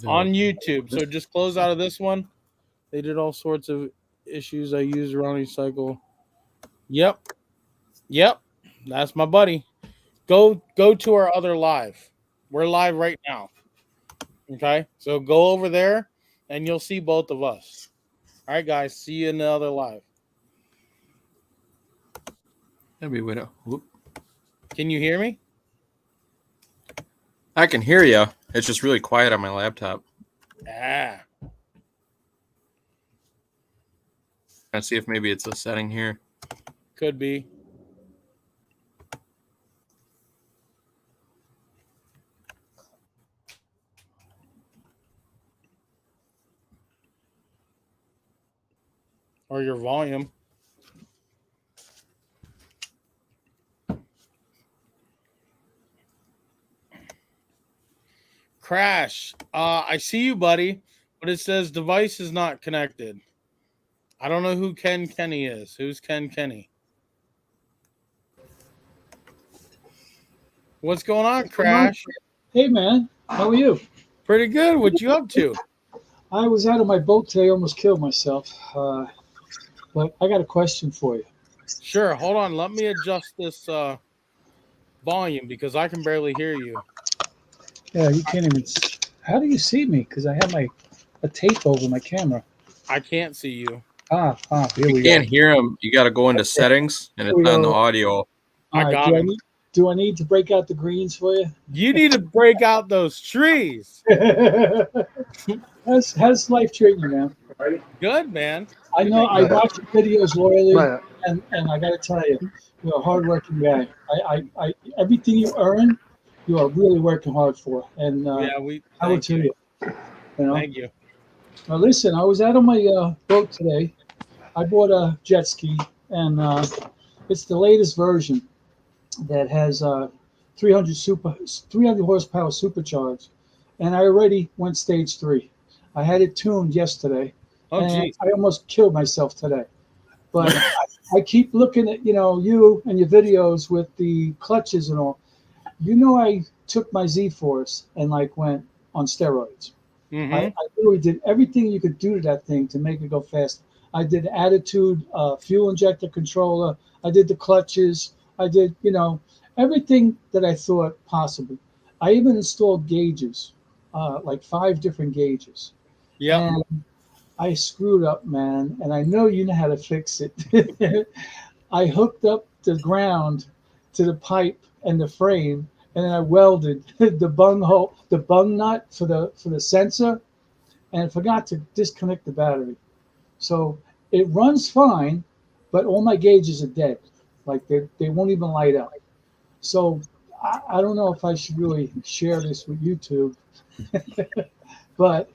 on YouTube. So just close out of this one. They did all sorts of issues I used around each cycle. Yep. That's my buddy. Go to our other live. We're live right now. Okay? So go over there and you'll see both of us. All right, guys. See you in the other live. That'd be a way to. Whoop. Can you hear me? I can hear you. It's just really quiet on my laptop. Ah. Let's see if maybe it's a setting here. Could be. Or your volume. Crash. I see you, buddy, but it says device is not connected. I don't know who Ken Kenny is. Who's Ken Kenny? What's going on, Crash? Hey, man. How are you? Pretty good. What you up to? I was out of my boat today, almost killed myself. But I got a question for you. Sure. Hold on. Let me adjust this volume because I can barely hear you. Yeah, you can't even. How do you see me? Because I have a tape over my camera. I can't see you. Here You we can't go. hear him. You got to go into settings, and it's on the audio. I got him. Do I need to break out the greens for you? You need to break out those trees. How's life treating you, man? Good, man. I know I watch your videos loyally, and I got to tell you, you're a hardworking guy. I everything you earn, you are really working hard for. And I would tell you. Thank you. Now listen, I was out on my boat today. I bought a jet ski, and it's the latest version that has 300 horsepower supercharged, and I already went stage 3. I had it tuned yesterday, and I almost killed myself today. But I keep looking at you and your videos with the clutches and all. I took my Z-Force and went on steroids. Mm-hmm. I literally did everything you could do to that thing to make it go faster. I did attitude, fuel injector controller. I did the clutches. I did, everything that I thought possible. I even installed gauges, 5 different gauges. Yeah. And I screwed up, man, and I know you know how to fix it. I hooked up the ground to the pipe and the frame, and then I welded the bung nut for the sensor, and forgot to disconnect the battery. So it runs fine, but all my gauges are dead. They won't even light up. So I don't know if I should really share this with YouTube, but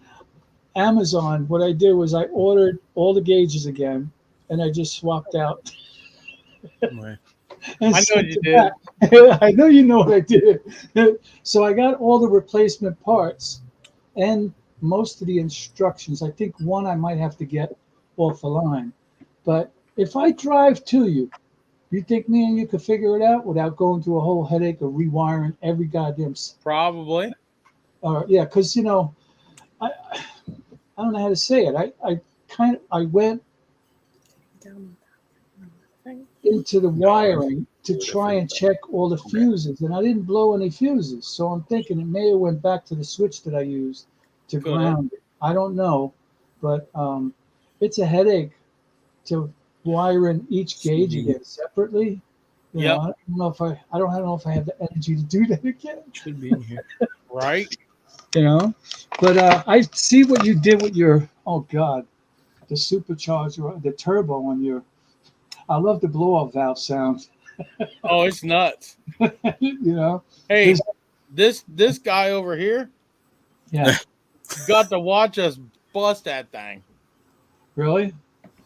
Amazon, what I did was I ordered all the gauges again, and I just swapped out. I know what you did. I know you know what I did. So I got all the replacement parts and most of the instructions. I think one I might have to get off the line. But if I drive to you, you think me and you could figure it out without going through a whole headache of rewiring every goddamn... Probably. Yeah, because, I don't know how to say it. I went into the wiring to try and check all the fuses, and I didn't blow any fuses. So I'm thinking it may have went back to the switch that I used to ground it. I don't know, but it's a headache to wire in each gauge again separately. I don't know if I have the energy to do that again. Should be in here, right? But I see what you did with your the supercharger, the turbo on your. I love the blow-off valve sound. Oh, it's nuts. Hey, this guy over here, got to watch us bust that thing. Really?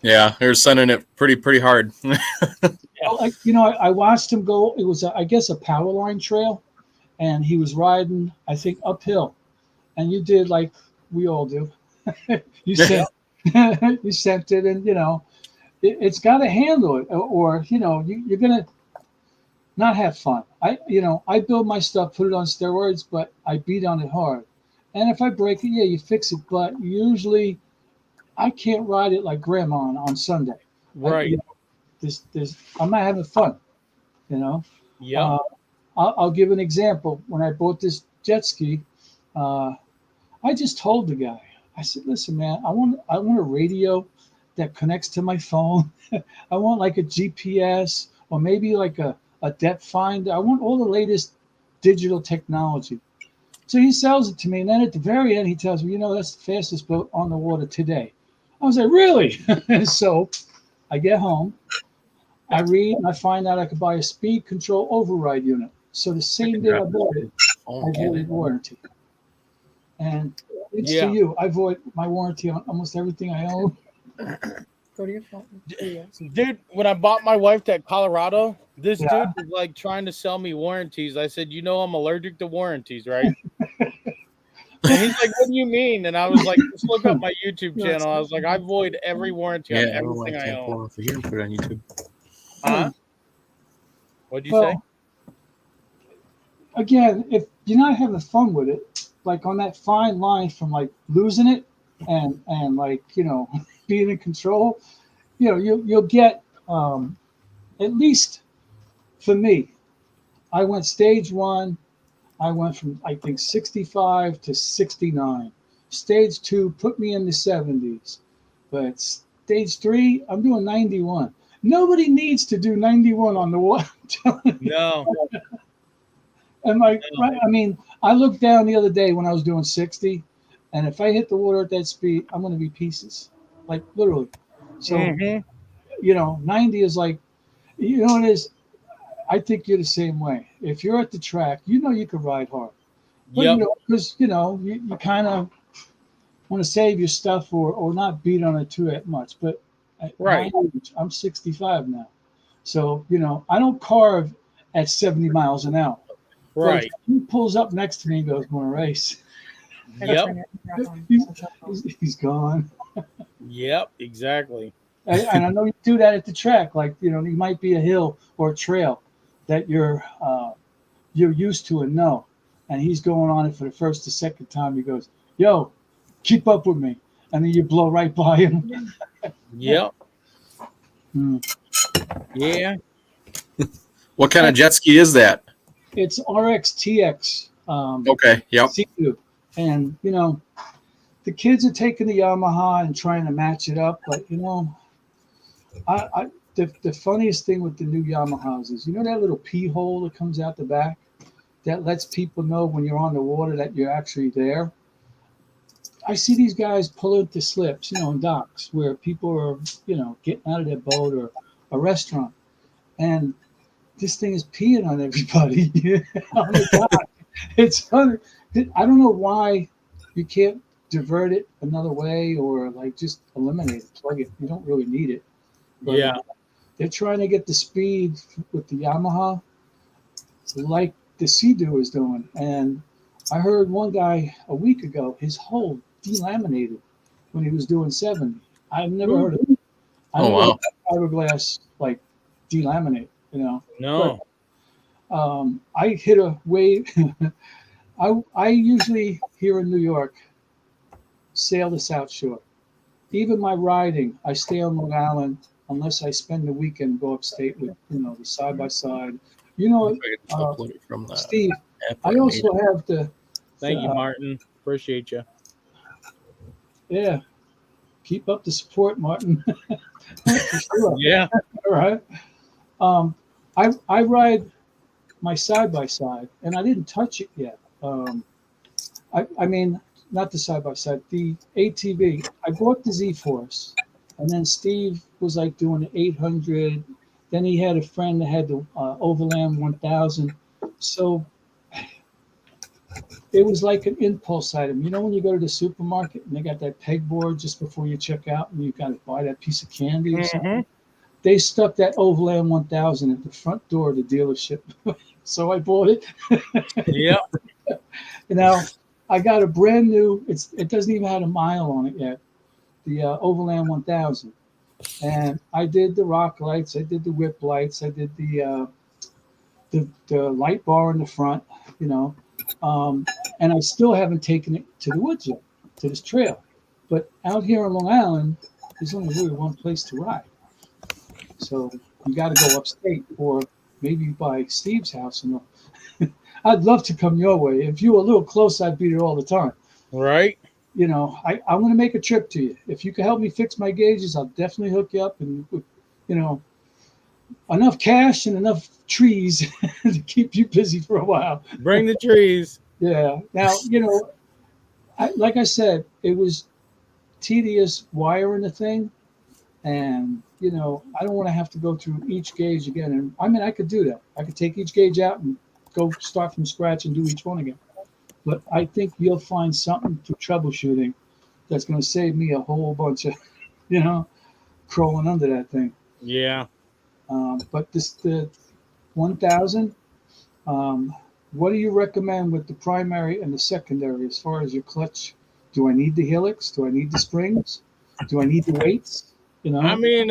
Yeah, they're sending it pretty hard. I watched him go. It was, I guess, a power line trail, and he was riding, I think, uphill. And you did like we all do. You sent it, and it's got to handle it, or you're gonna not have fun. I build my stuff, put it on steroids, but I beat on it hard. And if I break it, yeah, you fix it. But usually, I can't ride it like grandma on Sunday. Right. I'm not having fun. You know. Yep. Uh, I'll give an example. When I bought this jet ski, uh, I just told the guy. I said, "Listen, man, I want a radio that connects to my phone. I want like a GPS or maybe like a depth finder. I want all the latest digital technology." So he sells it to me, and then at the very end, he tells me, "That's the fastest boat on the water today." I was like, "Really?" So I get home, I read, and I find out I could buy a speed control override unit. So the I same can day I drop bought this it, phone, I can't voided it? warranty. And it's to Yeah. you. I void my warranty on almost everything I own. Go to your phone. Dude, when I bought my wife that Colorado, this Yeah. dude was like trying to sell me warranties. I said, I'm allergic to warranties, right? And he's like, "What do you mean?" And I was like, "Just look up my YouTube channel." I was like, "I void every warranty on Yeah, I don't know why I everything I can't own." pull it off of here and put it on YouTube. Huh? What'd you say? Well, again, if you're not having fun with it, like on that fine line from like losing it and like being in control, you'll get at least for me. I went stage one. I went from I think 65 to 69. Stage two put me in the 70s, but stage three I'm doing 91. Nobody needs to do 91 on the water. No. Am I right? I mean, I looked down the other day when I was doing 60, and if I hit the water at that speed, I'm going to be pieces, like literally. So, Hmm. 90 is like, it is. I think you're the same way. If you're at the track, you can ride hard, but Yep. because you kind of want to save your stuff or not beat on it too much. But at my Right. age, I'm 65 now, so I don't carve at 70 miles an hour. But if Right. he pulls up next to me and goes, "Want to race?" I gotta Yep. turn your back on. He's, he's gone. Yep. Exactly. And I know you do that at the track. Like you might be a hill or a trail that you're used to and know. And he's going on it for the first or second time. He goes, "Yo, keep up with me," and then you blow right by him. Yep. Hmm. Yeah. What kind of jet ski is that? It's RXTX Okay. Yep. C2, and the kids are taking the Yamaha and trying to match it up, but the funniest thing with the new Yamahas is that little pee hole that comes out the back that lets people know when you're on the water that you're actually there. I see these guys pull into slips, in docks where people are, getting out of their boat or a restaurant, and this thing is peeing on everybody on the dock. It's funny. I don't know why you can't divert it another way or like just eliminate it, plug it. You don't really need it. But Yeah. they're trying to get the speed with the Yamaha like the Sea-Doo is doing. And I heard one guy a week ago, his hull delaminated when he was doing 70. I've never heard of it. I Oh never wow. heard fiberglass like delaminate. But No. I hit a wave. I usually here in New York sail the South Shore. Even my riding, I stay on Long Island unless I spend the weekend and go upstate with the side by side. You If know, I could just uh, upload it from the Steve, app I I made. also have Thank you, Martin. Appreciate you. yeah. Keep up the support, Martin. For sure. Yeah. All right. Um, I ride my side by side, and I didn't touch it yet. I mean, not the side by side, the ATV. I bought the Z Force, and then Steve was like doing the 800. Then he had a friend that had the Overland 1000. So it was like an impulse item. When you go to the supermarket and they got that pegboard just before you check out, and you got to buy that piece of candy or something. They stuck that Overland 1000 at the front door of the dealership. So I bought it. Yep. Now I got a brand new. It doesn't even have a mile on it yet. The Overland 1000, and I did the rock lights. I did the whip lights. I did the light bar in the front. And I still haven't taken it to the woods yet, to this trail. But out here on Long Island, there's only really one place to ride. So you got to go upstate or maybe by Steve's house. And I'd love to come your way. If you were a little close, I'd be there all the time. Right? You know, I want to make a trip to you. If you can help me fix my gauges, I'll definitely hook you up. And, you know, enough cash and enough trees to keep you busy for a while. Bring the trees. Yeah. Now, you know, like I said, it was tedious wiring the thing. And, you know, I don't want to have to go through each gauge again. And I mean, I could do that. I could take each gauge out and go start from scratch and do each one again. But I think you'll find something for troubleshooting that's going to save me a whole bunch of, you know, crawling under that thing. Yeah. But the 1000, what do you recommend with the primary and the secondary as far as your clutch? Do I need the helix? Do I need the springs? Do I need the weights? You know, I mean,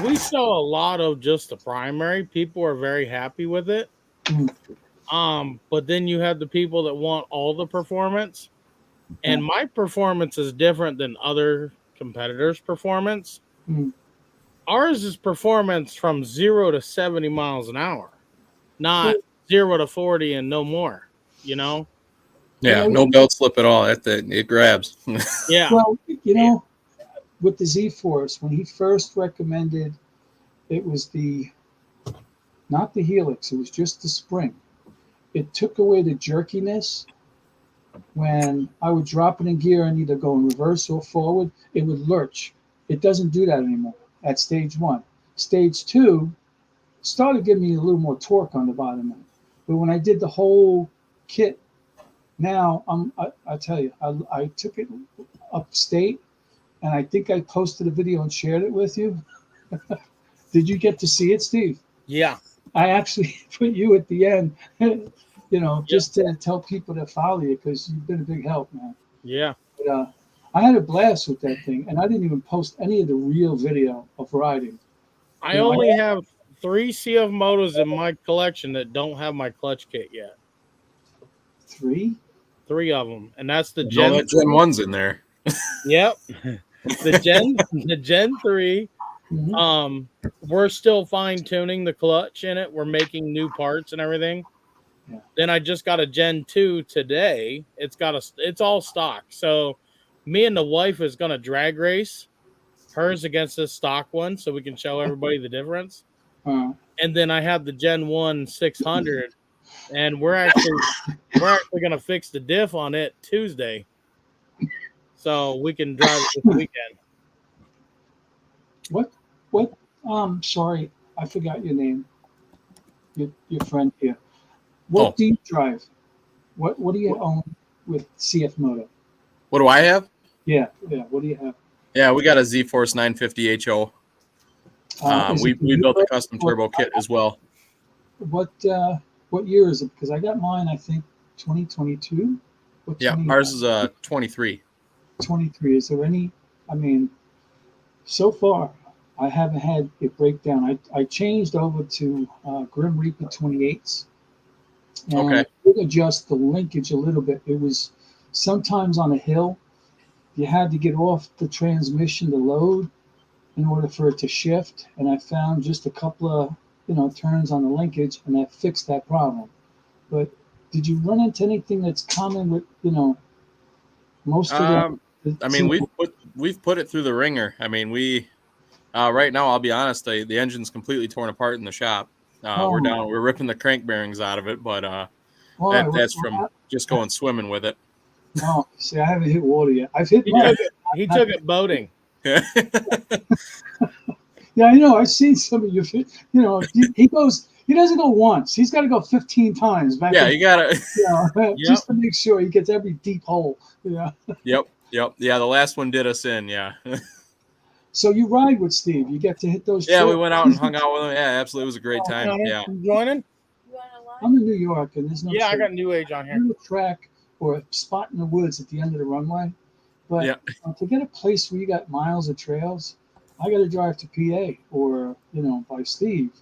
we sell a lot of just the primary. People are very happy with it. But then you have the people that want all the performance. And my performance is different than other competitors' performance. Ours is performance from 0 to 70 miles an hour, not 0 to 40 and no more, you know? Yeah, no belt slip at all. It grabs. Yeah. Well, you know, with the Z-Force, when he first recommended, it was not the helix, it was just the spring. It took away the jerkiness. When I would drop it in gear and either go in reverse or forward, it would lurch. It doesn't do that anymore at stage 1. Stage 2 started giving me a little more torque on the bottom end. But when I did the whole kit, now I tell you, I took it upstate, and I think I posted a video and shared it with you. Did you get to see it, Steve? Yeah. I actually put you at the end, you know, just to tell people to follow you because you've been a big help, man. Yeah. But I had a blast with that thing, and I didn't even post any of the real video of riding. I only have 3 CF motos in my collection that don't have my clutch kit yet. 3? 3 of them, and that's the Gen. Gen. That Gen 1's in there. Yep. the Gen 3. We're still fine tuning the clutch in it. We're making new parts and everything. Yeah. Then I just got a Gen 2 today. It's all stock. So me and the wife is gonna drag race hers against this stock one so we can show everybody the difference. And then I have the Gen 1 600, and we're actually gonna fix the diff on it Tuesday. So we can drive it this weekend. What? Sorry, I forgot your name. Your friend here. What do you drive? What do you own with CF Moto? What do I have? Yeah. What do you have? Yeah, we got a Z-Force 950 HO. We built a custom turbo kit as well. What year is it? Because I got mine, I think 2022. Yeah, ours is 23. 23. Is there any? I mean, so far I haven't had it break down. I changed over to Grim Reaper 28s. And I did adjust the linkage a little bit. It was sometimes on a hill, you had to get off the transmission to load in order for it to shift. And I found just a couple of turns on the linkage, and that fixed that problem. But did you run into anything that's common with most of the? I mean, we've put it through the ringer. I mean, we right now, I'll be honest, the engine's completely torn apart in the shop. We're ripping the crank bearings out of it, but that's from just going swimming with it. No, see, I haven't hit water yet. I've hit. He took it boating. Yeah, I know. I've seen some of your. He goes. He doesn't go once. He's got to go 15 times back. Yeah, you gotta. Just to make sure he gets every deep hole. Yeah. Yep. Yeah, the last one did us in. Yeah. So you ride with Steve. You get to hit those. Yeah, we went out and hung out with him. Yeah, absolutely, it was a great time. Yeah. You joining? I'm in New York, and there's no. Yeah, I got New Age on here. Track or a spot in the woods at the end of the runway, but to get a place where you got miles of trails, I got to drive to PA or by Steve.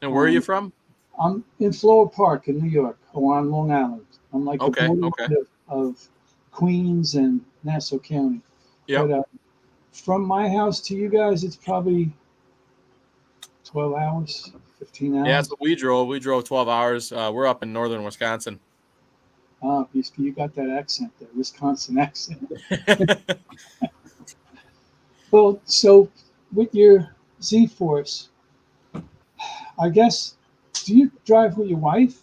And where are you from? I'm in Flower Park in New York, or on Long Island. I'm like the Okay. borderline Okay. of Queens and Nassau County. Yep. But from my house to you guys, it's probably 12 hours, 15 hours. Yeah, that's what we drove. We drove 12 hours. We're up in northern Wisconsin. You got that accent, that Wisconsin accent. Well, so with your Z Force, I guess, do you drive with your wife?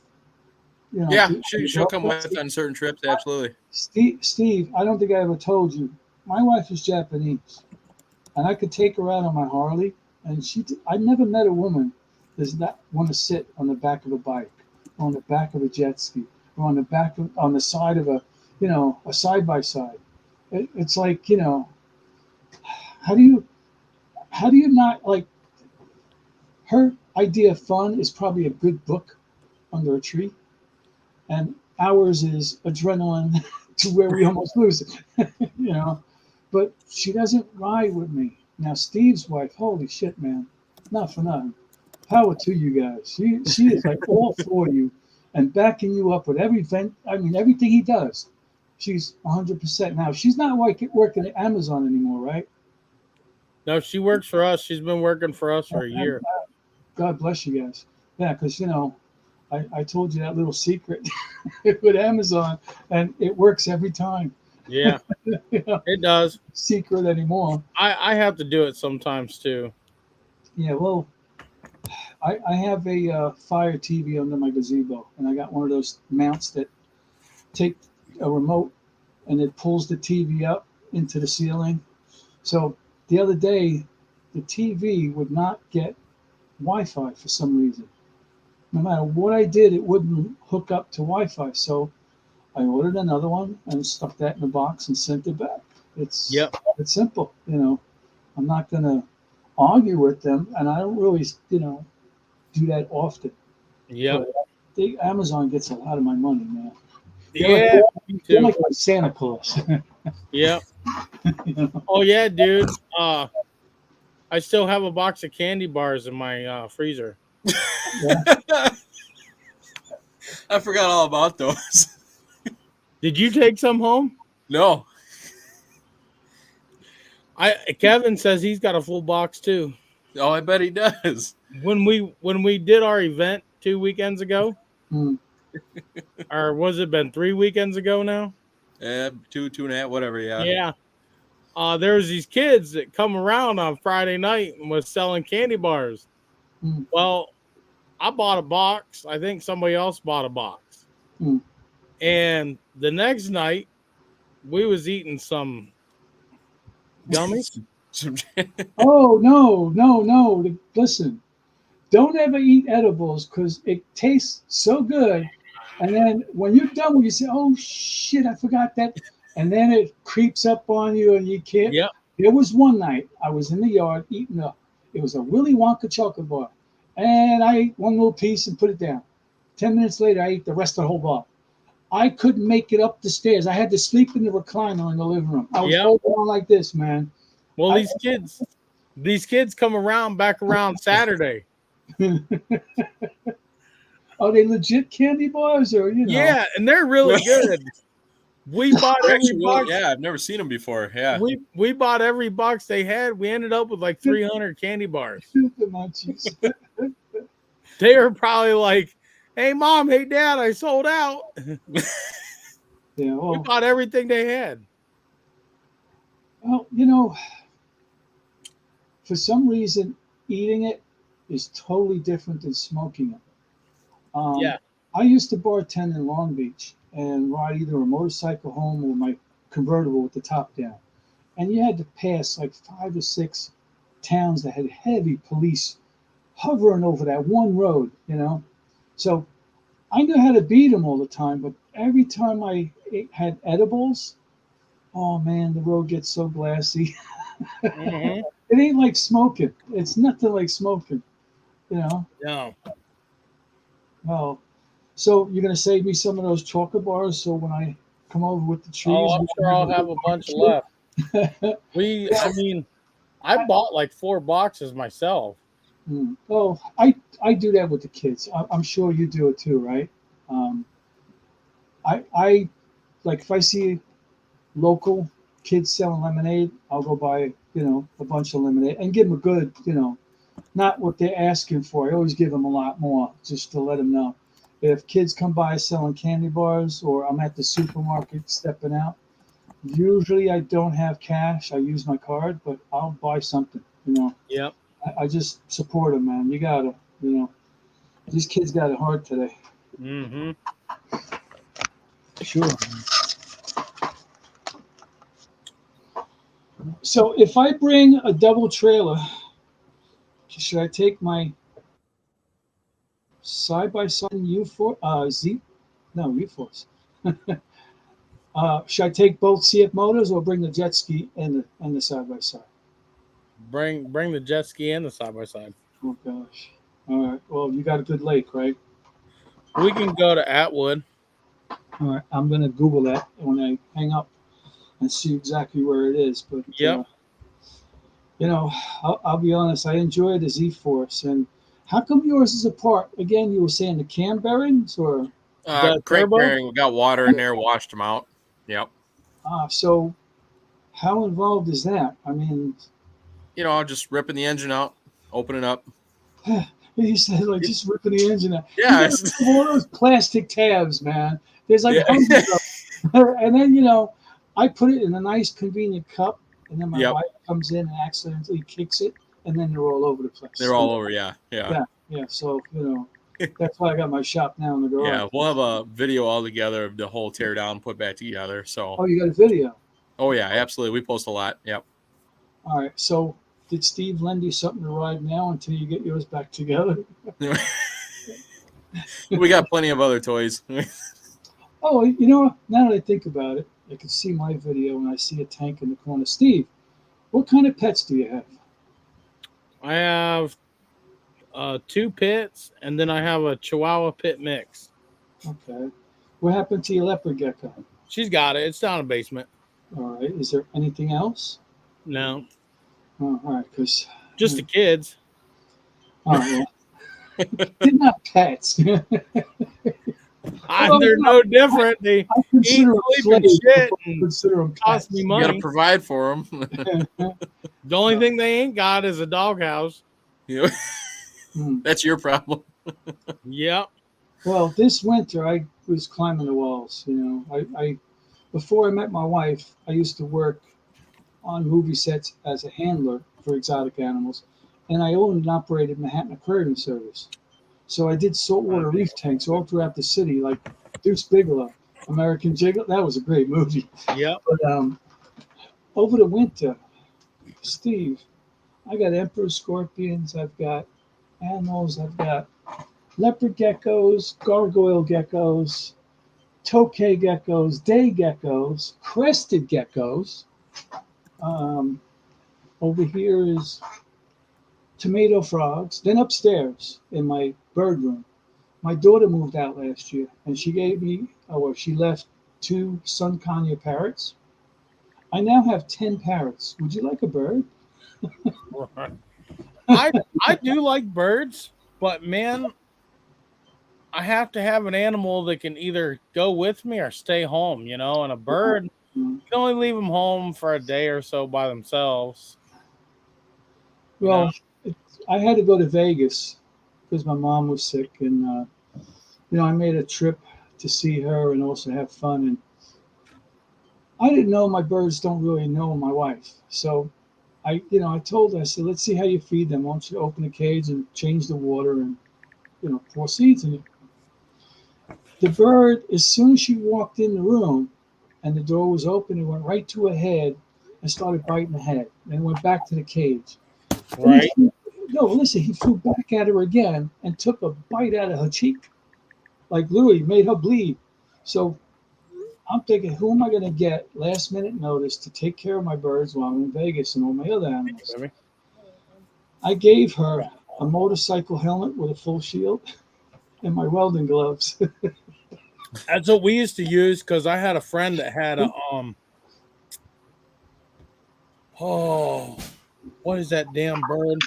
You know, Yeah, your she'll come girlfriend? with on certain trips. Absolutely. Steve, I don't think I ever told you. My wife is Japanese, and I could take her out on my Harley, and I never met a woman does not want to sit on the back of a bike, or on the back of a jet ski, or on the side of a side by side. It's like, how do you not like her idea of fun is probably a good book under a tree, and ours is adrenaline to where we almost lose it, you know. But she doesn't ride with me. Now Steve's wife, holy shit, man, not for nothing. Power to you guys. She is like all for you and backing you up with everything he does. She's 100%. Now she's not working at Amazon anymore, right? No, she works for us. She's been working for us for a And, year. God bless you guys. Yeah, because I told you that little secret with Amazon, and it works every time. Yeah, You know, it does. secret anymore. I have to do it sometimes too. Yeah, well, I have a Fire TV under my gazebo, and I got one of those mounts that take a remote and it pulls the TV up into the ceiling. So the other day, the TV would not get Wi-Fi for some reason. No matter what I did, it wouldn't hook up to Wi-Fi. So I ordered another one and stuck that in the box and sent it back. It's Yep. it's simple, I'm not gonna argue with them, and I don't really, do that often. Yep. But Amazon gets a lot of my money, man. Yeah. Me They're too. like my Santa Claus. Yep. You know? Oh yeah, dude. I still have a box of candy bars in my freezer. Yeah. I forgot all about those. Did you take some home? No. Kevin says he's got a full box too. Oh, I bet he does. When we did our event 2 weekends ago, Mm. or was it been 3 weekends ago now? Two and a half, whatever. Yeah. Yeah. There was these kids that come around on Friday night and was selling candy bars. Mm. Well, I bought a box. I think somebody else bought a box. Mm. And the next night, we was eating some gummies. Oh no! Listen, don't ever eat edibles because it tastes so good, and then when you're done, you say, "Oh shit, I forgot that," and then it creeps up on you, and you can't. Yep. There was one night I was in the yard eating it was a Willy Wonka chocolate bar, and I ate one little piece and put it down. 10 minutes later, I ate the rest of the whole bar. I couldn't make it up the stairs. I had to sleep in the recliner in the living room. I was Yep. holding on like this, man. Well, these kids come back around Saturday. Are they legit candy bars or Yeah, and they're really good. We bought every box. Yeah, I've never seen them before. Yeah. We bought every box they had. We ended up with like 300 candy bars. the munchies? They were probably like, "Hey, mom, hey, dad, I sold out." Yeah, We bought everything they had. well, for some reason, eating it is totally different than smoking it. Yeah. I used to bartend in Long Beach and ride either a motorcycle home or my convertible with the top down. And you had to pass like 5 or 6 towns that had heavy police hovering over that one road, So I knew how to beat them all the time, but every time I had edibles, oh man, the road gets so glassy. Mm-hmm. It ain't like smoking. It's nothing like smoking, No. Well, so you're gonna save me some of those chocolate bars, so when I come over with the trees, Oh, I'm sure I'll have a bunch left. I bought like 4 boxes myself. Oh, I do that with the kids. I'm sure you do it too, right? Um, I like if I see local kids selling lemonade, I'll go buy a bunch of lemonade and give them a good not what they're asking for. I always give them a lot more just to let them know. If kids come by selling candy bars or I'm at the supermarket stepping out, usually I don't have cash. I use my card, but I'll buy something. Yep. I just support them, man. You gotta, these kids got it hard today. Mm-hmm. Sure. So if I bring a double trailer, should I take my side by side U4 Z? No, U-Force. Should I take both CF motors or bring the jet ski and the side by side? Bring the jet ski and the side by side. Oh gosh. All right. Well, you got a good lake, right? We can go to Atwood. All right. I'm gonna Google that when I hang up and see exactly where it is. But Yep. you know, I'll be honest. I enjoy the Z Force. And how come yours is apart? Again, you were saying the cam bearings, or The Crank turbo. bearing, we got water in there, washed them out. Yep. so how involved is that? I mean, Just ripping the engine out, opening up. you said like just ripping the engine out. You Yeah. got one of those plastic tabs, man. There's like Yeah. hundreds of them. And then I put it in a nice convenient cup, and then my Yep. wife comes in and accidentally kicks it, and then they're all over the place. They're all over. Yeah. Yeah. Yeah. So that's why I got my shop now in the garage. Yeah. We'll have a video all together of the whole tear down, put back together. So. Oh, you got a video. Oh yeah, absolutely. We post a lot. Yep. All right. So did Steve lend you something to ride now until you get yours back together? We got plenty of other toys. Oh, now that I think about it, I can see my video and I see a tank in the corner. Steve, what kind of pets do you have? I have 2 pits, and then I have a Chihuahua pit mix. Okay. What happened to your leopard gecko? She's got it. It's down in the basement. All right. Is there anything else? No, Oh, all right. Because just the kids. all right, well, they're not pets. They're no different. They I consider them sleep and slaves shit before I and consider them cost pets. me You money. got to provide for them. The only thing they ain't got is a doghouse. That's your problem. Yep. Well, this winter I was climbing the walls. I before I met my wife, I used to work on movie sets as a handler for exotic animals, and I owned and operated Manhattan Aquarium Service. So I did saltwater reef tanks all throughout the city, like Deuce Bigelow, American Gigolo. That was a great movie. Yep. But over the winter, Steve, I got emperor scorpions. I've got animals. I've got leopard geckos, gargoyle geckos, tokay geckos, day geckos, crested geckos. Over here is tomato frogs. Then upstairs in my bird room, my daughter moved out last year, and she gave me, she left 2 sun conure parrots. I now have 10 parrots. Would you like a bird? I do like birds, but man, I have to have an animal that can either go with me or stay home, and a bird, you can only leave them home for a day or so by themselves. Well, I had to go to Vegas because my mom was sick, and I made a trip to see her and also have fun. And I didn't know my birds don't really know my wife, so I told her, I said, let's see how you feed them. Why don't you open the cage and change the water and pour seeds in it. The bird, as soon as she walked in the room and the door was open, it went right to her head and started biting the head, and went back to the cage. Right. No, listen, he flew back at her again and took a bite out of her cheek. Like literally made her bleed. So I'm thinking, who am I going to get last minute notice to take care of my birds while I'm in Vegas and all my other animals? I gave her a motorcycle helmet with a full shield and my welding gloves. That's what we used to use because I had a friend that had a what is that damn bird?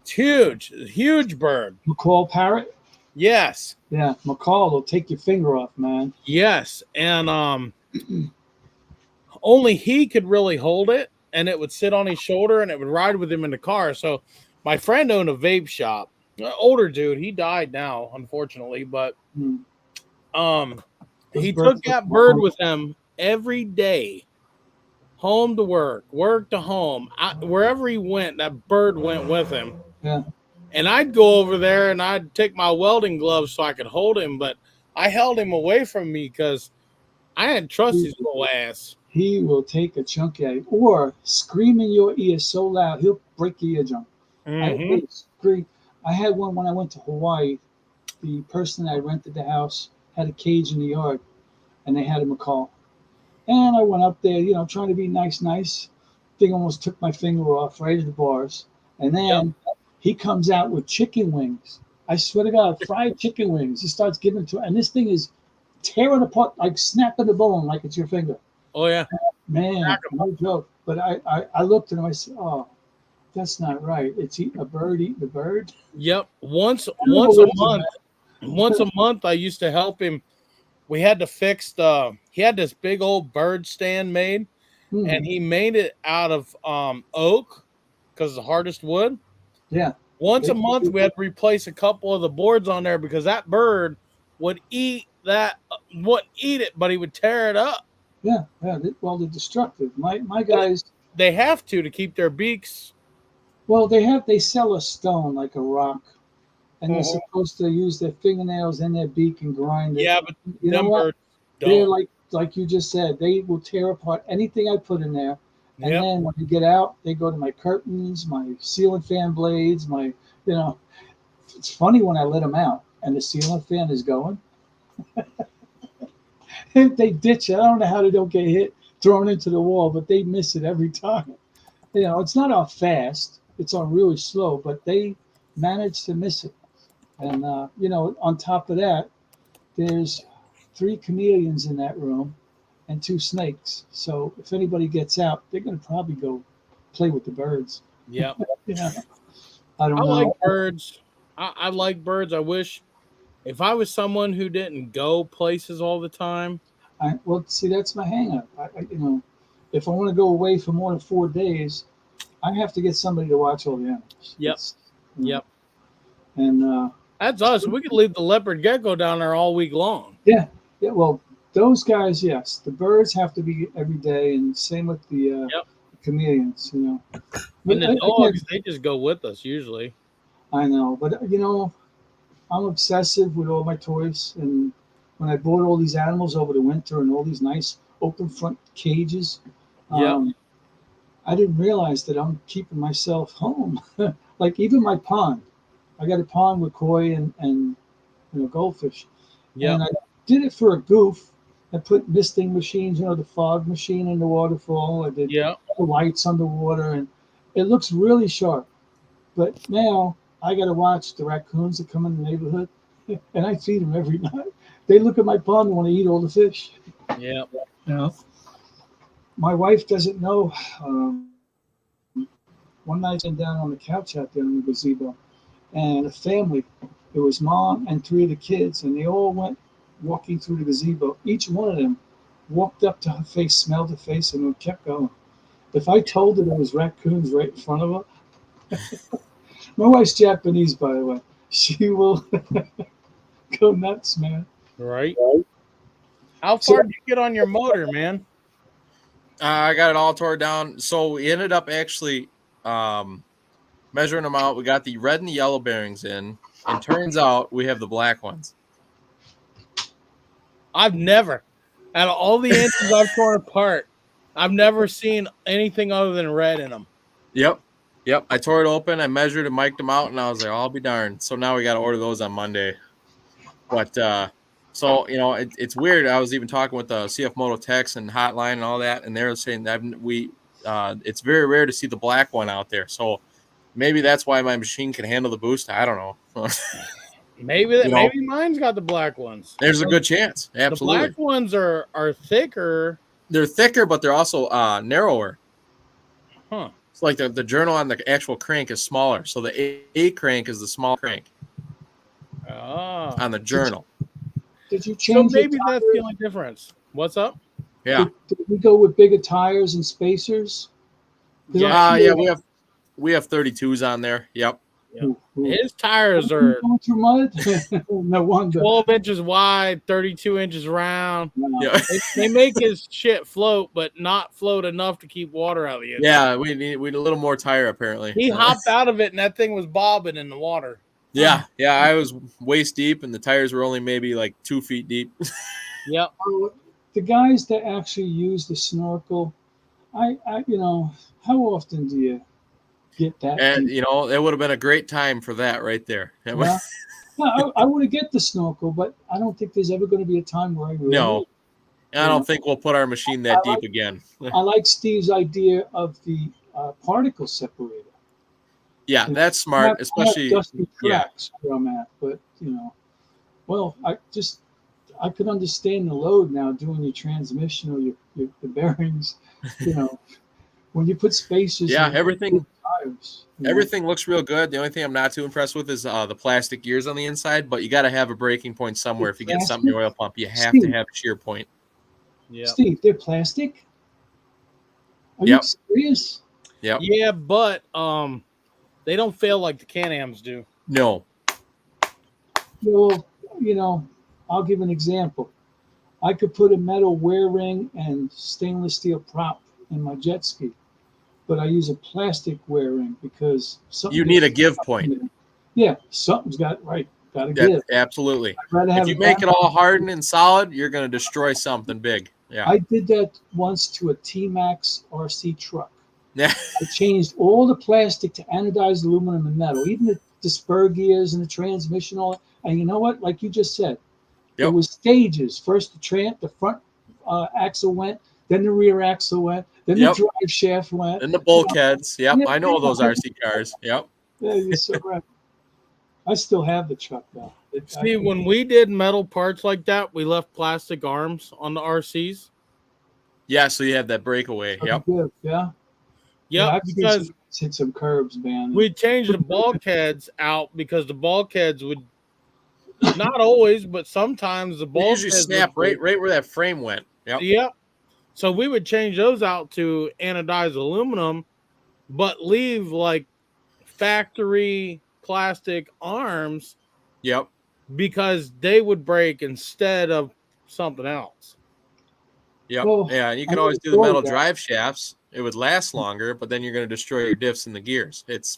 It's huge bird. McCall parrot. Yes, Yeah, McCall will take your finger off, man. yes, and only he could really hold it, and it would sit on his shoulder, and it would ride with him in the car. So my friend owned a vape shop. Older dude, he died now, unfortunately, but Hmm. Those he birds took that look bird wild. with him every day, home to work to home. Wherever he went, that bird went with him. Yeah. And I'd go over there and I'd take my welding gloves so I could hold him, but I held him away from me because I didn't trust his little ass. He will take a chunk at you or scream in your ear so loud he'll break your eardrum. Mm-hmm. I had one when I went to Hawaii. The person I rented the house had a cage in the yard, and they had a macaw. And I went up there, trying to be nice. Thing almost took my finger off right at the bars. And then he comes out with chicken wings. I swear to God, fried chicken wings. He starts giving it to, and this thing is tearing apart, like snapping the bone, like it's your finger. Oh yeah, Man, no joke. But I looked at him. I said, "Oh, that's not right. It's eating a bird eating a bird." yep. Once Once a month, I used to help him. We had to fix he had this big old bird stand made, and he made it out of oak because it's the hardest wood. Yeah. Once a month, we had to replace a couple of the boards on there because that bird would wouldn't eat it, but he would tear it up. Yeah. Well, they're destructive. My guys. They have to keep their beaks. Well, they sell a stone like a rock, and they're Mhm. supposed to use their fingernails in their beak and grind it. Yeah, but you know them what? birds They're don't. like you just said. They will tear apart anything I put in there. And Yep. then when they get out, they go to my curtains, my ceiling fan blades, It's funny when I let them out and the ceiling fan is going. They ditch it. I don't know how they don't get hit, thrown into the wall, but they miss it every time. It's not on fast. It's on really slow, but they manage to miss it. And, on top of that, there's 3 chameleons in that room and 2 snakes. So if anybody gets out, they're going to probably go play with the birds. Yep. Yeah. I don't I know. like birds. I like birds. I wish if I was someone who didn't go places all the time. Well, see, that's my hang-up. If I want to go away for more than 4 days, I have to get somebody to watch all the animals. Yep. Yep. And That's us. We could leave the leopard gecko down there all week long. yeah. Well, those guys, yes. The birds have to be every day, and same with the chameleons. And But the dogs, they just go with us usually. I know, but I'm obsessive with all my toys, and when I bought all these animals over the winter and all these nice open front cages, I didn't realize that I'm keeping myself home. Like even my pond, I got a pond with koi and goldfish, and I did it for a goof. I put misting machines, the fog machine in the waterfall. I did the lights underwater, and it looks really sharp. But now I got to watch the raccoons that come in the neighborhood, and I feed them every night. They look at my pond and want to eat all the fish. Yeah. My wife doesn't know. One night, I down on the couch out there in the gazebo, and a family. It was mom and 3 of the kids, and they all went walking through the gazebo. Each one of them walked up to her face, smelled her face, and kept going. If I told her there was raccoons right in front of her, my wife's Japanese, by the way. She will go nuts, man. Right. How far did you get on your motor, man? I got it all tore down. So we ended up actually measuring them out. We got the red and the yellow bearings in, and turns out we have the black ones. I've never, out of all the engines I've torn apart, I've never seen anything other than red in them. Yep. I tore it open. I measured and mic'd them out, and I was like, I'll be darned. So now we got to order those on Monday. But so it's weird. I was even talking with the CF Moto Techs and Hotline and all that, and they were saying that it's very rare to see the black one out there. So maybe that's why my machine can handle the boost. I don't know. Maybe mine's got the black ones. There's a good chance. Absolutely. The black ones are thicker. They're thicker, but they're also narrower. Huh. It's like the journal on the actual crank is smaller. So the A crank is the small crank on the journal. Did you So change maybe your that's tires? the only difference. What's up? Yeah. Did we go with bigger tires and spacers? 'Cause I'm Yeah. Yeah, sure- we have 32s on there. Yep. Ooh, ooh. His tires are Going through mud? No wonder. 12 inches wide, 32 inches round. Wow. Yeah. They make his shit float, but not float enough to keep water out of the engine. Yeah, we need a little more tire apparently. He hopped out of it, and that thing was bobbing in the water. Yeah, I was waist deep, and the tires were only maybe like 2 feet deep. Yep. The guys that actually use the snorkel, how often do you get that? And deep? it would have been a great time for that right there. Yeah. No, I want to get the snorkel, but I don't think there's ever going to be a time where I really No, need I don't think we'll put our machine that deep again. it. I like Steve's idea of the particle separator. Yeah, that's smart, especially dusty tracks where I'm at, but well, I could understand the load now doing your transmission or your the bearings, when you put spacers. Yeah, in everything tires. everything looks real good. The only thing I'm not too impressed with is the plastic gears on the inside, but you got to have a breaking point somewhere. If you get something in your oil pump, you have to have a shear point. Yeah. Steve, they're plastic. Are Yep. you serious? Yep. Yeah, but they don't fail like the Can-Ams do. No. Well, I'll give an example. I could put a metal wear ring and stainless steel prop in my jet ski, but I use a plastic wear ring because You need a give point. Yeah, something's got to Yeah, give. absolutely. I'd rather have If you a make it balance. all hardened and solid, you're going to destroy something big. Yeah. I did that once to a T-Max RC truck. Yeah. I changed all the plastic to anodized aluminum and metal, even the spur gears and the transmission, all. And you know what? Like you just said, Yep. it was stages. First the front axle went, then the rear axle went, then the drive shaft went, And the bulkheads. Yep. Yeah, I know those RC cars. Yep. Yeah, you're so right. I still have the truck though. See, when we did metal parts like that, we left plastic arms on the RCs. Yeah, so you have that breakaway. Yep. Yeah. Yep, I've because hit some curbs, man. we changed the bulkheads out because the bulkheads would not always, but sometimes the They bulkheads usually snap right where that frame went. Yep. Yep. So we would change those out to anodized aluminum, but leave like factory plastic arms. Yep. Because they would break instead of something else. Yep. Well, yeah, and you can I always do the never metal thought that. drive shafts. It would last longer, but then you're going to destroy your diffs and the gears. It's,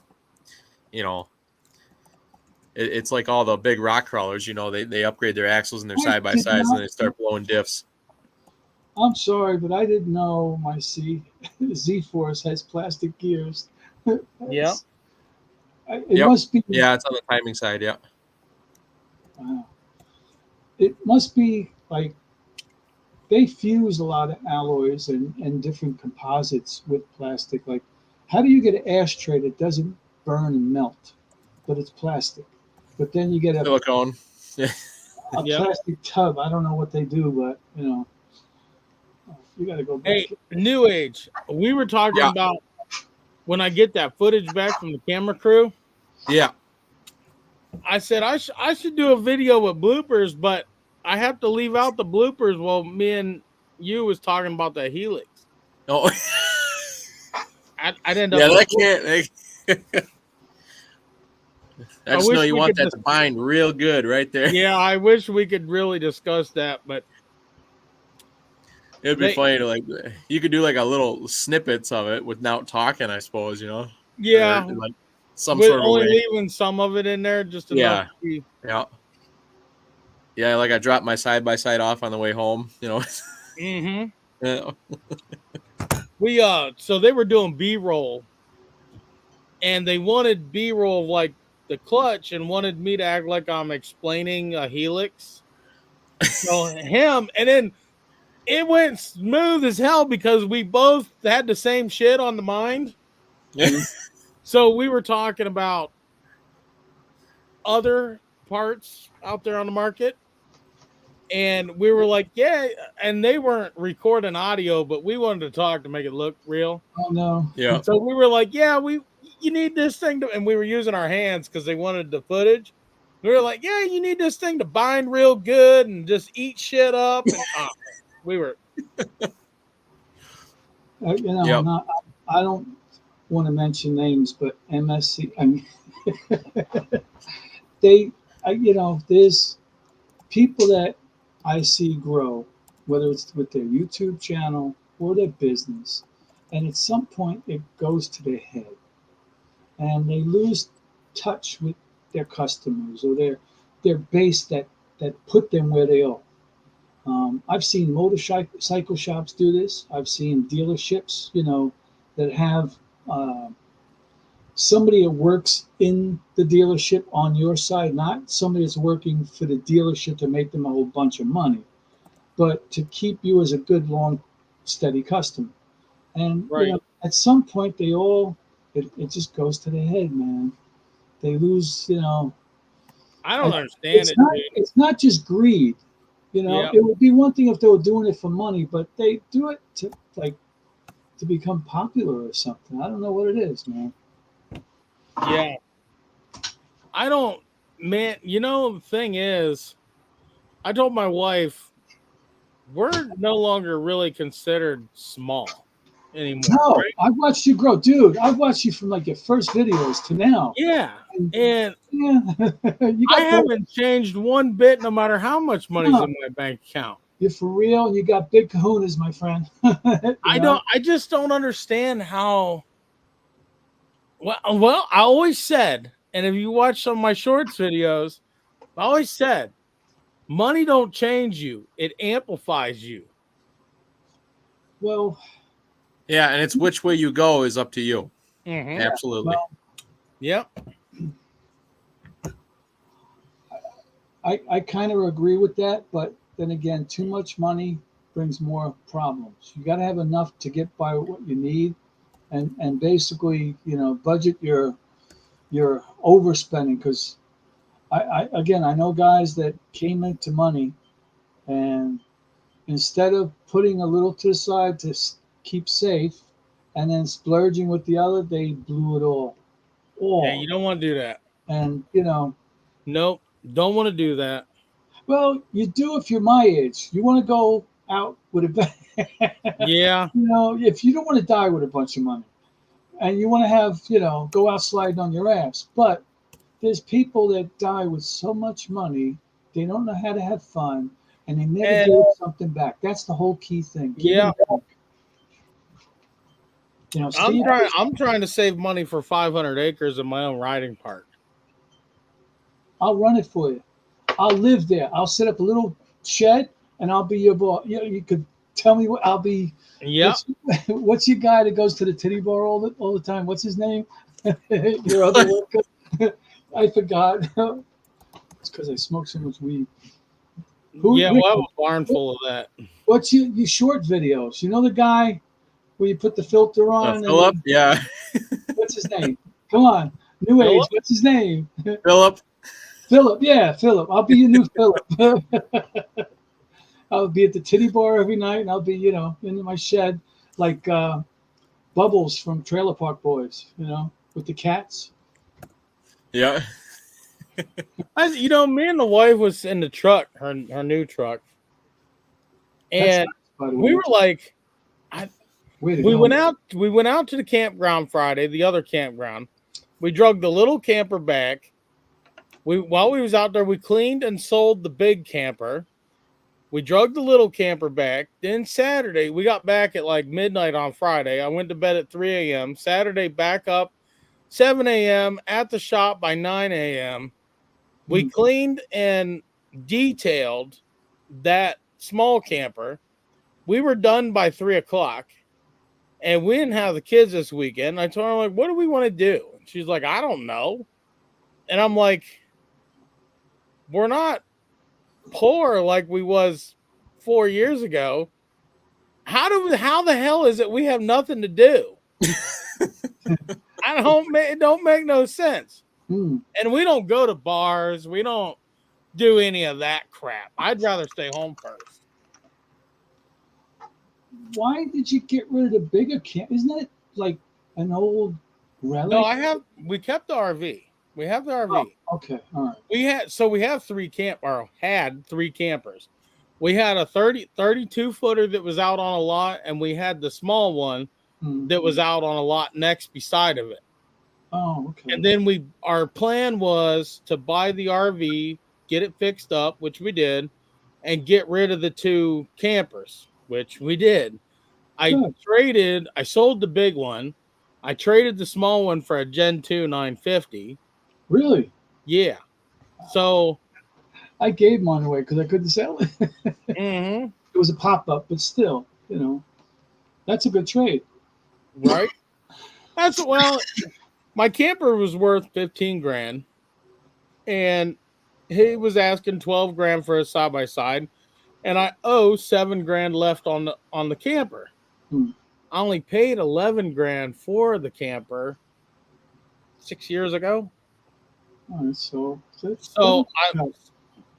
it's like all the big rock crawlers. They upgrade their axles and their side by sides, and they start blowing diffs. I'm sorry, but I didn't know my Z-Force has plastic gears. Yeah. It must be. Yeah, it's on the timing side. Yeah. Wow. It must be like they fuse a lot of alloys and different composites with plastic. Like, how do you get an ashtray that doesn't burn and melt, but it's plastic? But then you get a silicone. plastic tub. I don't know what they do, but you got to go back. Hey, New Age. We were talking about when I get that footage back from the camera crew. Yeah. I said I should do a video with bloopers, but I have to leave out the bloopers while me and you was talking about the Helix. Oh. I'd end up. Yeah, that can't. I just know you want that to bind real good right there. Yeah, I wish we could really discuss that, but it'd be funny to you could do like a little snippets of it without talking, I suppose, Yeah. Or, like some with sort of only way. leaving some of it in there, just enough. Yeah. Yeah, like I dropped my side by side off on the way home, Mm-hmm. Yeah. We so they were doing B-roll, and they wanted B-roll of like the clutch, and wanted me to act like I'm explaining a Helix. So him, and then it went smooth as hell because we both had the same shit on the mind. So we were talking about other parts out there on the market. And we were like, yeah, and they weren't recording audio, but we wanted to talk to make it look real. Oh no. Yeah. So we were like, yeah, you need this thing to, and we were using our hands because they wanted the footage. We were like, yeah, you need this thing to bind real good and just eat shit up. And we were, You know, Yep. I don't want to mention names, but MSC. I mean, they, you know, there's people that I see grow, whether it's with their YouTube channel or their business, and at some point it goes to their head, and they lose touch with their customers or their base that put them where they are. I've seen motorcycle shops do this. I've seen dealerships, you know, that have uh, somebody that works in the dealership on your side, not somebody that's working for the dealership to make them a whole bunch of money, but to keep you as a good, long, steady customer. And, you right. know, at some point, it just goes to the head, man. They lose, you know, I don't understand it, dude. it's not just greed. You know, Yeah. it would be one thing if they were doing it for money, but they do it to like to become popular or something. I don't know what it is, man. Yeah. I don't, man, you know, the thing is, I told my wife, we're no longer really considered small anymore, No, right? I've watched you grow, dude. I've watched you from like your first videos to now. Yeah. And, And yeah, you I got the, haven't changed one bit, no matter how much money's no, in my bank account. you're for real. You got big kahunas, my friend. You know, I just don't understand how. Well, I always said, and if you watch some of my shorts videos, I always said, money don't change you; it amplifies you. well, Yeah, and it's which way you go is up to you. Mm-hmm. Absolutely. well, Yep. I kind of agree with that, but then again, too much money brings more problems. You got to have enough to get by what you need, and basically, you know, budget your overspending. Because I know guys that came into money, and instead of putting a little to the side to keep safe, and then splurging with the other, they blew it Yeah, all. you don't want to do that. And you know, Nope, don't want to do that. well, you do if you're my age. You want to go out with a, Yeah, you know, if you don't want to die with a bunch of money, and you want to have, you know, go out sliding on your ass. But there's people that die with so much money, they don't know how to have fun, and they never and give something back. That's the whole key thing. yeah, Giving back. You know, Steve. I'm trying to save money for 500 acres of my own riding park. I'll run it for you. I'll live there. I'll set up a little shed, and I'll be your boss. You know, you could tell me what I'll be. Yep. What's your guy that goes to the titty bar all the time? What's his name? Your other worker. I forgot. It's because I smoke so much weed. Yeah, we'll have a barn full of that. What's your short videos? You know the guy where you put the filter on? Philip, yeah. What's his name? Come on, new age. Philip? What's his name? Philip. Philip. Yeah, Philip. I'll be your new Philip. I'll be at the titty bar every night, and I'll be, you know, in my shed like Bubbles from Trailer Park Boys. You know, with the cats. Yeah. You know, me and the wife was in the truck, her new truck, That's and nice, by the we way. were like, Way to we go. went out to the campground Friday, the other campground. We drug the little camper back. While we was out there, we cleaned and sold the big camper. We drug the little camper back. Then Saturday, we got back at like midnight on Friday. I went to bed at 3 a.m. Saturday, back up 7 a.m. at the shop by 9 a.m. We cleaned and detailed that small camper. We were done by 3 o'clock, and we didn't have the kids this weekend. I told her, like, what do we want to do? And she's like, I don't know. And I'm like, we're not poor like we was 4 years ago. How the hell is it we have nothing to do? It don't make no sense. Mm. And we don't go to bars. We don't do any of that crap. I'd rather stay home first. Why did you get rid of the bigger camp? Isn't that like an old relic? No, we kept the RV. We have the RV. Oh, okay, all right. We had had three campers. We had a 32 footer that was out on a lot, and we had the small one that was out on a lot next beside of it. Oh, okay. And then our plan was to buy the RV, get it fixed up, which we did, and get rid of the two campers, which we did. I sold the big one. I traded the small one for a Gen 2 950. Really? Yeah. So I gave mine away because I couldn't sell it. mm-hmm. It was a pop-up, but still, that's a good trade. Right? My camper was worth 15 grand, and he was asking 12 grand for a side by side, and I owe 7 grand left on the camper. I only paid 11 grand for the camper 6 years ago. All right, so I'm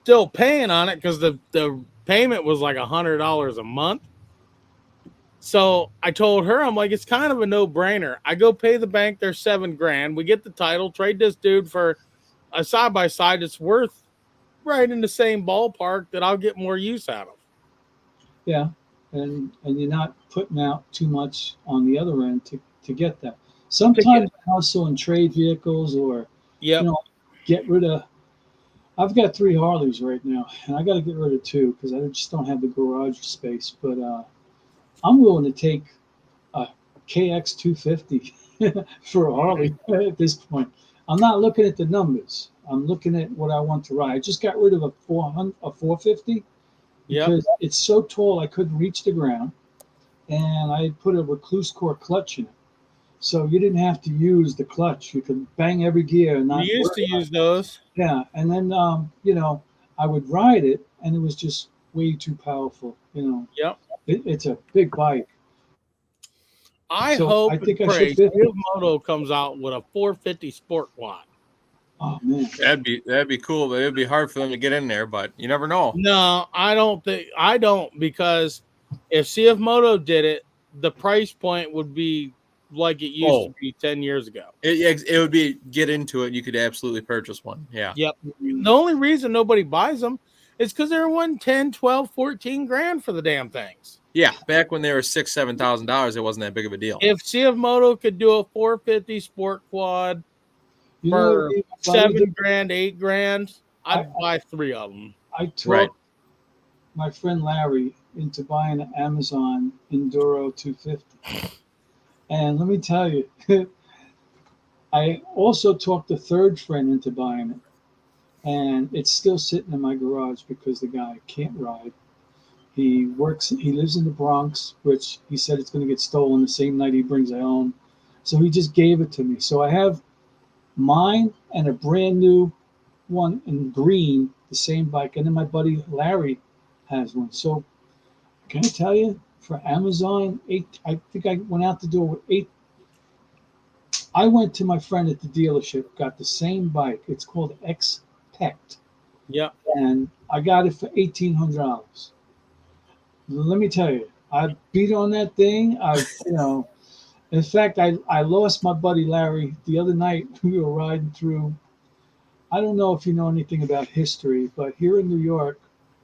still paying on it because the payment was like $100 a month. So I told her, I'm like, it's kind of a no-brainer. I go pay the bank their 7 grand. We get the title, trade this dude for a side-by-side that's worth right in the same ballpark that I'll get more use out of. Yeah, and you're not putting out too much on the other end to get that. Sometimes hustle and trade vehicles or, get rid of. I've got 3 Harleys right now, and I got to get rid of 2 because I just don't have the garage space. But I'm willing to take a KX 250 for a Harley at this point. I'm not looking at the numbers. I'm looking at what I want to ride. I just got rid of a 450 because it's so tall I couldn't reach the ground, and I put a recluse core clutch in it, so you didn't have to use the clutch. You could bang every gear. And not you used to use those. Yeah, and then I would ride it, and it was just way too powerful. Yep. It's a big bike. I think Moto comes out with a 450 Sport Quad. Oh man, that'd be cool, but it'd be hard for them to get in there. But you never know. No, I don't because if CF Moto did it, the price point would be like it used to be 10 years ago. It would be get into it. You could absolutely purchase one. Yeah. Yep. The only reason nobody buys them is because they're 10, 12, 14 grand for the damn things. Yeah. Back when they were $6,000, $7,000, it wasn't that big of a deal. If CF Moto could do a 450 Sport Quad for 7 grand, 8 grand, I'd buy 3 of them. I talked my friend Larry into buying an Amazon Enduro 250. And let me tell you, I also talked a third friend into buying it. And it's still sitting in my garage because the guy can't ride. He lives in the Bronx, which he said it's going to get stolen the same night he brings it home. So he just gave it to me. So I have mine and a brand new one in green, the same bike. And then my buddy Larry has one. So can I tell you, for Amazon, I think I went out the door with 8. I went to my friend at the dealership, got the same bike. It's called X-Pect. Yeah. And I got it for $1,800. Let me tell you, I beat on that thing. In fact, I lost my buddy Larry the other night. We were riding through. I don't know if you know anything about history, but here in New York,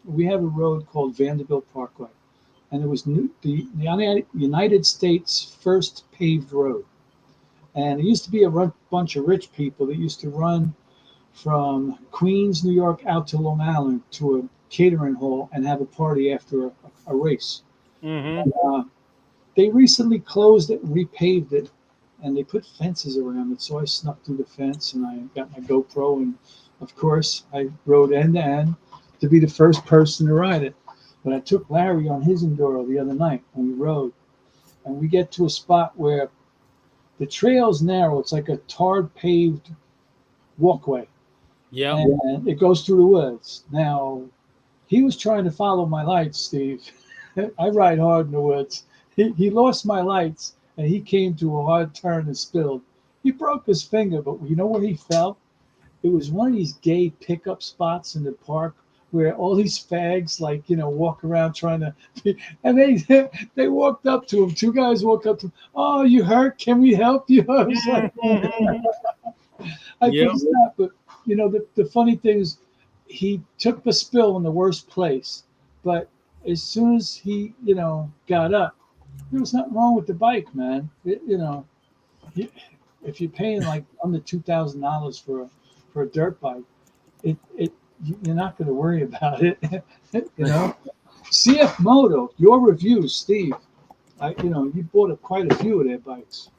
we have a road called Vanderbilt Parkway. And it was the United States' first paved road. And it used to be a bunch of rich people that used to run from Queens, New York, out to Long Island to a catering hall and have a party after a race. Mm-hmm. And, they recently closed it and repaved it, and they put fences around it. So I snuck through the fence, and I got my GoPro, and of course I rode end to end to be the first person to ride it. But I took Larry on his Enduro the other night, and we rode. And we get to a spot where the trail's narrow. It's like a tarred paved walkway. Yeah. And it goes through the woods. Now, he was trying to follow my lights, Steve. I ride hard in the woods. He lost my lights, and he came to a hard turn and spilled. He broke his finger, but you know where he fell? it was one of these gay pickup spots in the park where all these fags walk around trying to, and they walked up to him. Two guys walked up to him. Oh, you hurt? Can we help you? I was like, I Yep. couldn't stop. But the funny thing is, he took the spill in the worst place, but as soon as he got up, there was nothing wrong with the bike, man. If you're paying like under $2,000 for a dirt bike, you're not going to worry about it. CF Moto, your reviews, Steve. You bought quite a few of their bikes,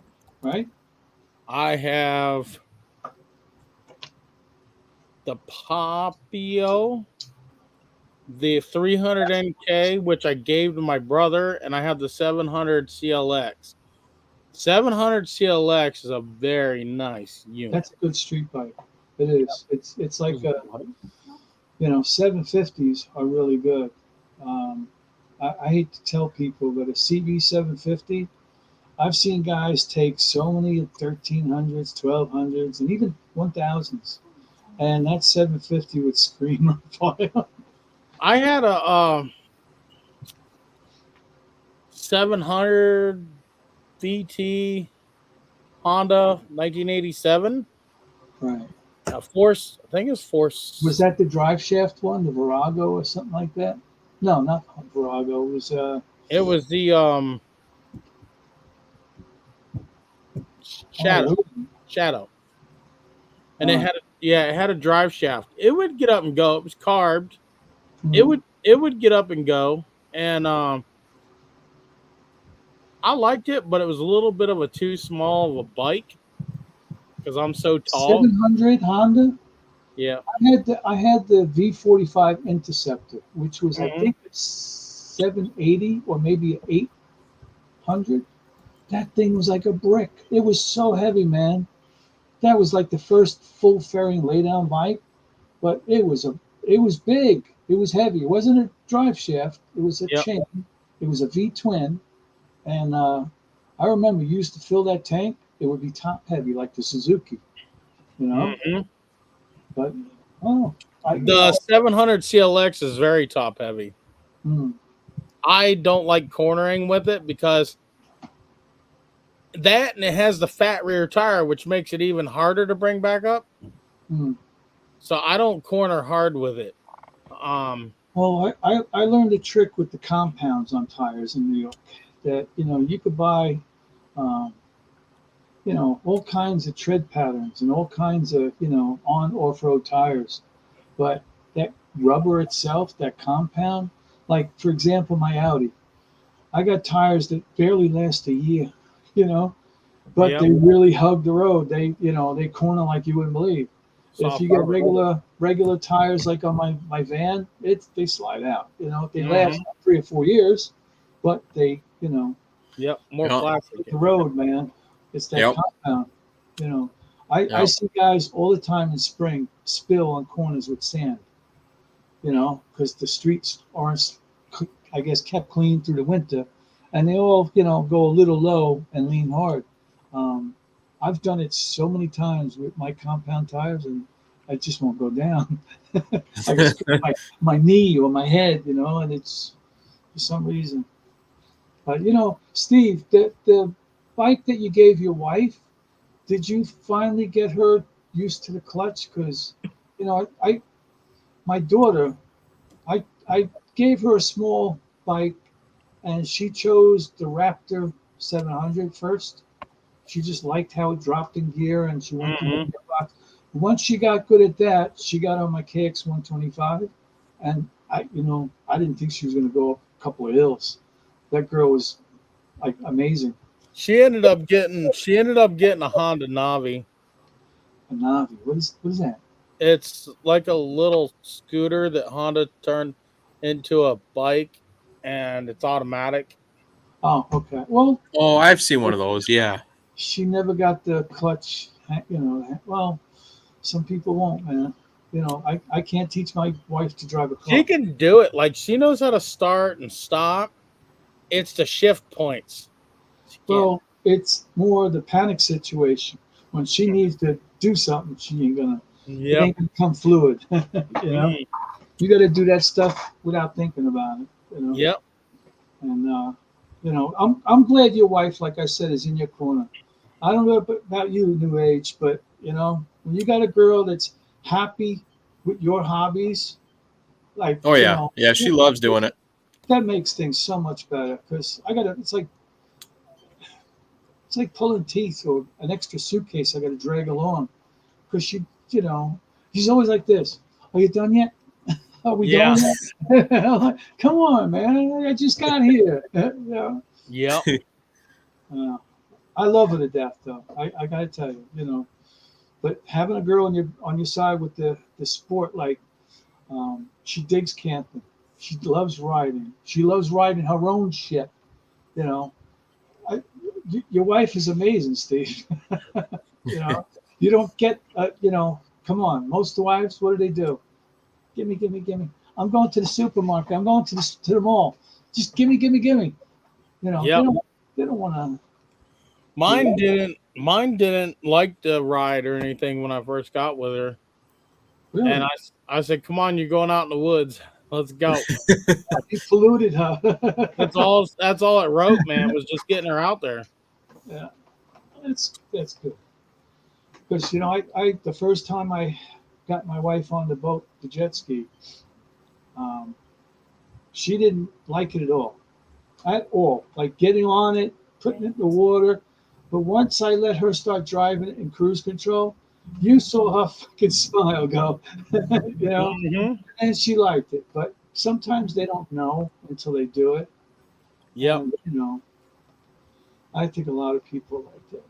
right? I have the Papio, the 300 NK, which I gave to my brother, and I have the 700 CLX. 700 CLX is a very nice unit. That's a good street bike. It is. It's like 750s are really good. I hate to tell people, but a CB 750, I've seen guys take so many 1300s, 1200s, and even 1000s, and that 750 would scream on fire. I had a 700 VT Honda 1987. Right. Force, I think it's Force. Was that the drive shaft one, the Virago or something like that? No, not Virago. It was the Shadow. And it had a drive shaft. It would get up and go. It was carbed. It would get up and go. And I liked it, but it was a little bit of a too small of a bike because I'm so tall. 700 Honda. Yeah. I had the V45 Interceptor, which was I think 780 or maybe 800. That thing was like a brick. It was so heavy, man. That was like the first full fairing laydown bike, but it was big. It was heavy. It wasn't a drive shaft. It was a chain. It was a V twin, and I remember you used to fill that tank. It would be top heavy like the Suzuki, But the 700 CLX is very top heavy. I don't like cornering with it because that, and it has the fat rear tire, which makes it even harder to bring back up. So I don't corner hard with it. Well, I learned a trick with the compounds on tires in New York that you could buy all kinds of tread patterns and all kinds of on off-road tires, but that rubber itself, that compound, like for example my Audi, I got tires that barely last a year, but they really hug the road. They corner like you wouldn't believe. If you get regular tires like on my van, they slide out. They last 3 or 4 years, but they more plastic. The road, man. It's that compound. I see guys all the time in spring spill on corners with sand. Because the streets aren't, I guess, kept clean through the winter, and they all go a little low and lean hard. I've done it so many times with my compound tires, and I just won't go down. I just my knee or my head, and it's for some reason. But Steve, the bike that you gave your wife, did you finally get her used to the clutch? Because my daughter, I gave her a small bike, and she chose the Raptor 700 first. She just liked how it dropped in gear, and she wanted to get the box. Once she got good at that, she got on my KX 125, and I didn't think she was going to go up a couple of hills. That girl was like amazing. She ended up getting a Honda Navi. A Navi. What is that? It's like a little scooter that Honda turned into a bike, and it's automatic. Oh, okay. Well, I've seen one of those. Yeah. She never got the clutch. Well, some people won't, man. I can't teach my wife to drive a car. She can do it. Like, she knows how to start and stop. It's the shift points. Well, it's more the panic situation. When she needs to do something, she ain't gonna. It Yep. ain't gonna come fluid. Mm. You got to do that stuff without thinking about it. Yep. And I'm glad your wife, like I said, is in your corner. I don't know about you, New Age, but when you got a girl that's happy with your hobbies, like Oh yeah, yeah. She loves doing it. that makes things so much better. Because it's like pulling teeth or an extra suitcase I got to drag along. Because she's always like this. Are you done yet? Are we Yeah. going yet? Come on, man! I just got here. Yep. Uh, I love her to death, though. I gotta tell you, But having a girl on your side with the sport, like she digs camping, she loves riding, she loves riding her own shit. You know, your wife is amazing, Steve. you know, you don't get, come on. Most wives, what do? Gimme, gimme, gimme. I'm going to the supermarket. I'm going to the mall. Just gimme, gimme, gimme. Yep. They don't want to. Mine didn't like to ride or anything when I first got with her. Really? And I said, "Come on, you're going out in the woods. Let's go." He polluted her. That's all it wrote, man, was just getting her out there. Yeah, that's good. Because I the first time I got my wife on the boat, the jet ski, um, she didn't like it at all. Like getting on it, putting it in the water. But once I let her start driving it in cruise control, you saw her fucking smile go, Mm-hmm. and she liked it. But sometimes they don't know until they do it. Yep. And I think a lot of people like that.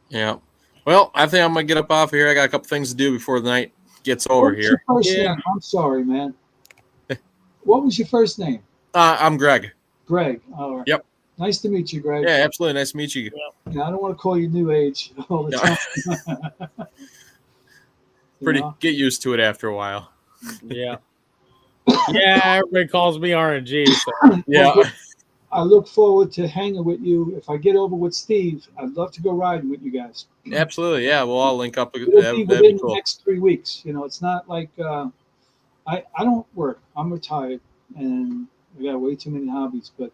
Yeah. Well, I think I'm gonna get up off here. I got a couple things to do before the night gets over What's your here. first Yeah. name? I'm sorry, man. What was your first name? I'm Greg. Greg. All right. Yep. Nice to meet you, Greg. Yeah, absolutely. Nice to meet you. Yeah, I don't want to call you New Age all the Yeah. time. Get used to it after a while. Yeah. Yeah, everybody calls me R.N.G. So. Yeah. Well, I look forward to hanging with you. If I get over with Steve, I'd love to go riding with you guys. Absolutely. Yeah. We'll all link up. It'll be That'd within be the cool. next 3 weeks. It's not like I don't work. I'm retired, and I got way too many hobbies. But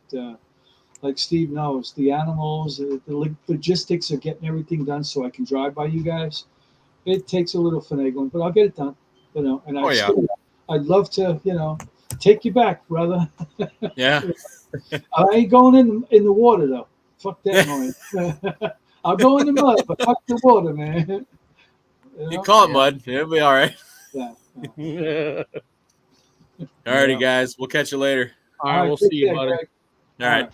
like Steve knows, the animals, the logistics of getting everything done so I can drive by you guys, it takes a little finagling, but I'll get it done. And Oh, yeah. I'd love to, take you back, brother. Yeah. I ain't going in the water though. Fuck that noise. I'll go in the mud, but fuck the water, man. You call it mud. It'll be all right. Yeah. All righty, guys. We'll catch you later. All right, we'll see you, buddy. Greg. All right.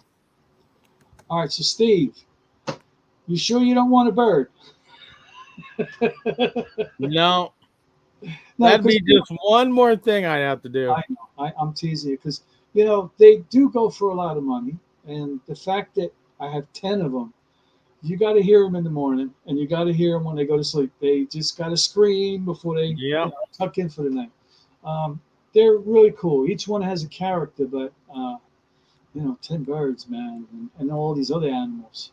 All right. So, Steve, you sure you don't want a bird? No, No, that'd be just one more thing I'd have to do. I know. I'm teasing you because they do go for a lot of money, and the fact that I have 10 of them, you got to hear them in the morning, and you got to hear them when they go to sleep. They just got to scream before they tuck in for the night. They're really cool. Each one has a character, but 10 birds, man, and all these other animals.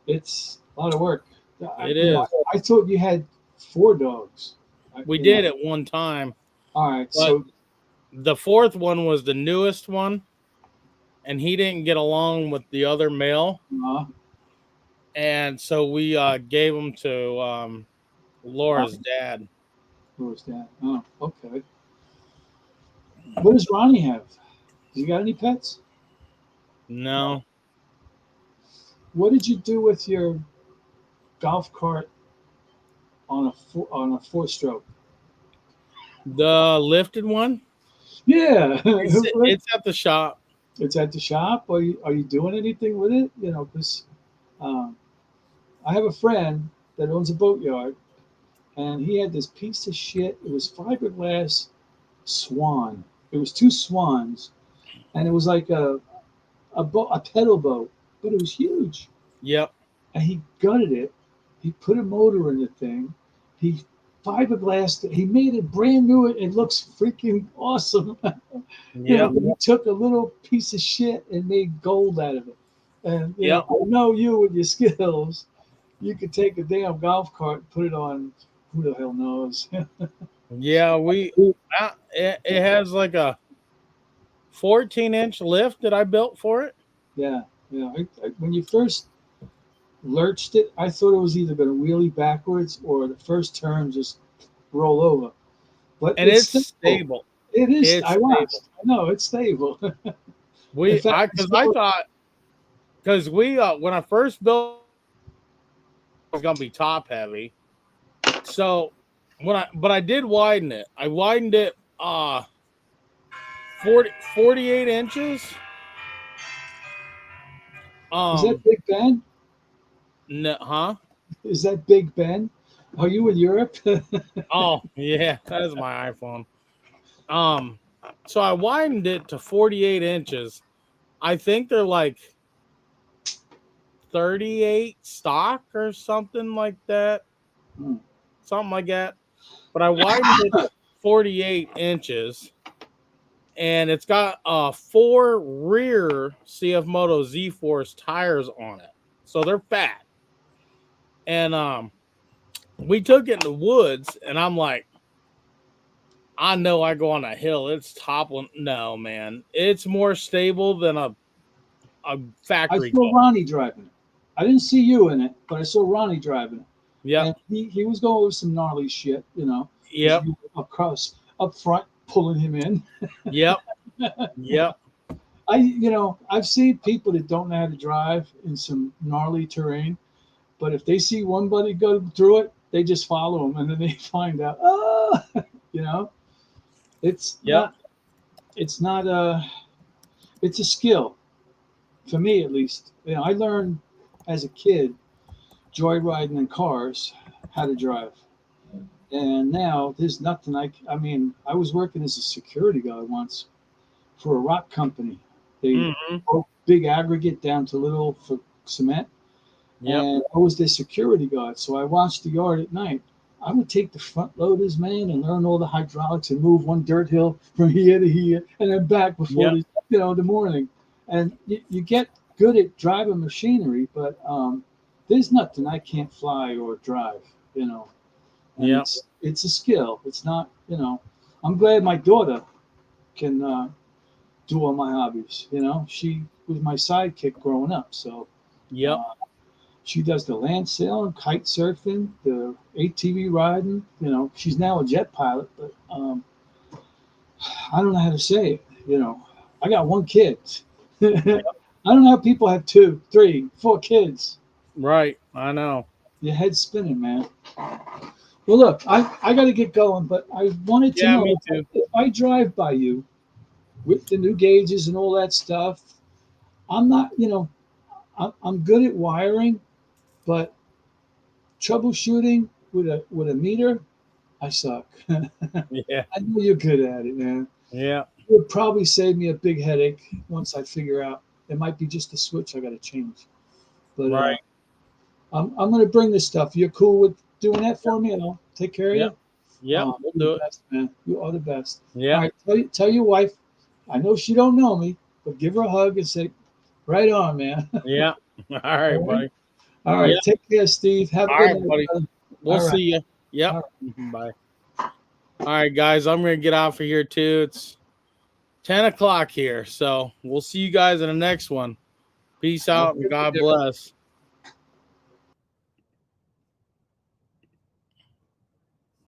It's a lot of work. It is. I thought you had 4 dogs. We did at one time. All right, But so the fourth one was the newest one, and he didn't get along with the other male, and so we gave him to Laura's dad. Laura's dad. Oh, okay. What does Ronnie have? Has he got any pets? No. What did you do with your golf cart on a 4-stroke? The lifted one? Yeah, it's at the shop. It's at the shop. Are you doing anything with it? Because I have a friend that owns a boatyard, and he had this piece of shit. It was fiberglass swan. It was 2 swans, and it was like a pedal boat, but it was huge. Yep. And he gutted it. He put a motor in the thing. He fiberglassed it. He made it brand new. It looks freaking awesome. Yeah. He took a little piece of shit and made gold out of it. And I know you with your skills. You could take a damn golf cart and put it on. Who the hell knows? Yeah, it has like a 14-inch lift that I built for it. Yeah, yeah. When you first lurched it, I thought it was either going to wheelie backwards or the first turn just roll over. But And it's it's stable. stable. It is. It's I stable. watched. I know it's stable. In fact, Because we when I first built it was gonna be top heavy. So but I did widen it. I widened it 48 inches. is that Big Ben? No, huh? Is that Big Ben? Are you in Europe? Oh, yeah, that is my iPhone. Um, so I widened it to 48 inches. I think they're like 38 stock or something like that. Hmm. Something like that. But I widened it to 48 inches. And it's got 4 rear CF Moto Z Force tires on it. So they're fat. And we took it in the woods, and I'm like, I know I go on a hill, it's toppling. No, man. It's more stable than a I factory saw car. Ronnie driving it. I didn't see you in it, but I saw Ronnie driving it. Yep. And he was going with some gnarly shit, you know. 'Cause Yep. you were up front pulling him in. Yep. Yep. I've seen people that don't know how to drive in some gnarly terrain, but if they see one buddy go through it, they just follow him, and then they find out, oh, you know, it's Yep. not, it's not it's a skill for me at least. I learned as a kid joyriding in cars how to drive, and now there's nothing I mean, I was working as a security guard once for a rock company. They Mm-hmm. broke big aggregate down to little for cement. Yep. And I was their security guard. So I watched the yard at night. I would take the front loaders, man, and learn all the hydraulics and move one dirt hill from here to here and then back before Yep. the morning. And you get good at driving machinery, but there's nothing I can't fly or drive, And Yep. it's a skill. It's not, I'm glad my daughter can do all my hobbies. She was my sidekick growing up. So Yep. she does the land sailing, kite surfing, the ATV riding. She's now a jet pilot, but I don't know how to say it. I got one kid. I don't know how people have 2, 3, 4 kids. Right. I know. Your head's spinning, man. Well, look, I got to get going, but I wanted to Yeah, know me too. if I drive by you with the new gauges and all that stuff. I'm not, I'm good at wiring, but troubleshooting with a meter, I suck. Yeah. I know you're good at it, man. Yeah. It would probably save me a big headache once I figure out it might be just a switch I got to change. But Right. I'm going to bring this stuff. You're cool with doing that for me, and I'll take care of Yep. you. Yep. We'll You're do the it. best, man. You are the best. Yeah. All right, tell your wife. I know she don't know me, but give her a hug and say, "Right on, man." Yeah. All right, buddy. All right. Yep. Take care, Steve. Have a All good right, night, buddy. brother. We'll All right. see you. Yep. All Bye. All right, guys. I'm going to get off of here too. It's 10 o'clock here. So we'll see you guys in the next one. Peace out and God bless.